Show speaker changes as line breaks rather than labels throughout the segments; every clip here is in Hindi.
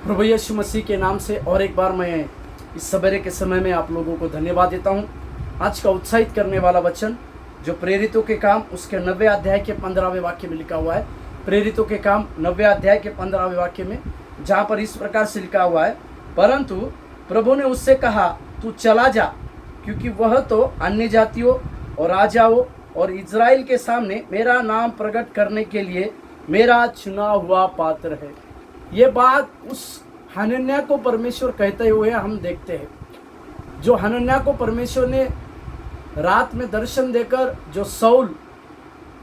प्रभु यीशु मसीह के नाम से और एक बार मैं इस सवेरे के समय में आप लोगों को धन्यवाद देता हूं। आज का उत्साहित करने वाला वचन जो प्रेरितों के काम उसके 90 अध्याय के 15वें वाक्य में लिखा हुआ है। प्रेरितों के काम 90 अध्याय के 15वें वाक्य में, जहाँ पर इस प्रकार से लिखा हुआ है, परंतु प्रभु ने उससे कहा, तू चला जा, क्योंकि वह तो अन्य जातियों और राजाओं और इज़राइल के सामने मेरा नाम प्रकट करने के लिए मेरा चुना हुआ पात्र है। ये बात उस हनन्याह को परमेश्वर कहते हुए हम देखते हैं। जो हनन्याह को परमेश्वर ने रात में दर्शन देकर, जो सौल,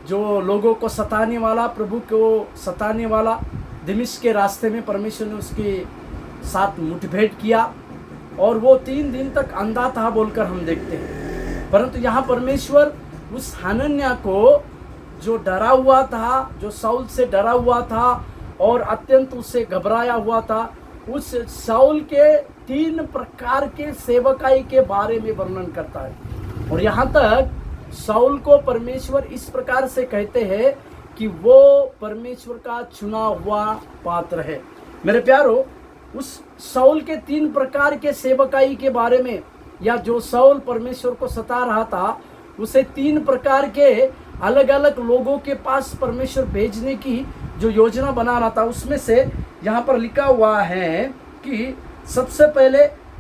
जो लोगों को सताने वाला, प्रभु को सताने वाला, दमिश्क के रास्ते में परमेश्वर ने उसके साथ मुठभेड़ किया और वो 3 दिन तक अंधा था बोलकर हम देखते हैं। परंतु यहाँ परमेश्वर उस हनन्याह को, जो डरा हुआ था, जो सौल से डरा हुआ था और अत्यंत उससे घबराया हुआ था, उस सौल के 3 प्रकार के सेवकाई के बारे में वर्णन करता है। और यहाँ तक सौल को परमेश्वर इस प्रकार से कहते हैं कि वो परमेश्वर का चुना हुआ पात्र है। मेरे प्यारो, उस सौल के 3 प्रकार के सेवकाई के बारे में, या जो सौल परमेश्वर को सता रहा था, उसे 3 प्रकार के अलग अलग लोगों के पास परमेश्वर भेजने की जो योजना बना रहा था, उसमें से यहाँ पर लिखा हुआ है कि सबसे पहले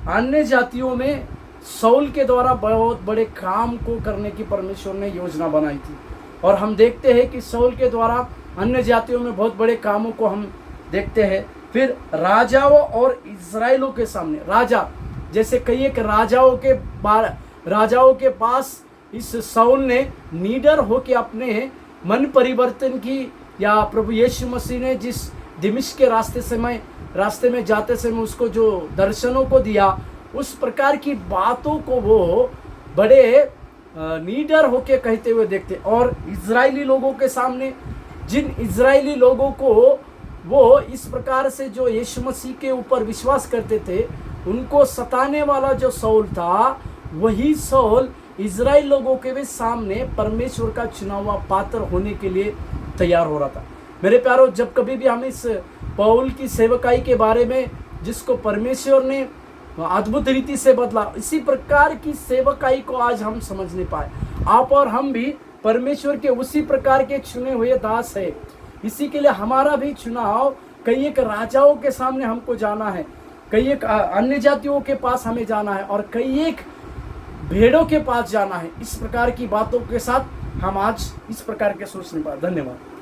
अन्य जातियों में सौल के द्वारा बहुत बड़े काम को करने की परमेश्वर ने योजना बनाई थी। और हम देखते हैं कि सौल के द्वारा अन्य जातियों में बहुत बड़े कामों को हम देखते हैं। फिर राजाओं और इज़राइलों के सामने, राजा जैसे कई एक राजाओं के पास इस सौल ने नीडर होकर अपने मन परिवर्तन की, या प्रभु यीशु मसीह ने जिस दमिश्क के रास्ते में जाते समय उसको जो दर्शनों को दिया, उस प्रकार की बातों को वो बड़े नीडर होके कहते हुए देखते। और इजरायली लोगों के सामने, जिन इजरायली लोगों को वो इस प्रकार से जो यीशु मसीह के ऊपर विश्वास करते थे, उनको सताने वाला जो सौल था, वही सौल इजराइल लोगों के भी सामने परमेश्वर का चुना हुआ पात्र होने के लिए तैयार हो रहा था। मेरे प्यारो, जब कभी भी हम इस पौल की सेवकाई के बारे में, जिसको परमेश्वर ने अद्भुत रीति से बदला, इसी प्रकार की सेवकाई को आज हम समझ नहीं पाए। आप और हम भी परमेश्वर के उसी प्रकार के चुने हुए दास है। इसी के लिए हमारा भी चुनाव कई एक राजाओं के सामने हमको जाना है, कई एक अन्य जातियों के पास हमें जाना है, और कई एक भेड़ों के पास जाना है। इस प्रकार की बातों के साथ हम आज इस प्रकार के सोच नहीं पाए। धन्यवाद।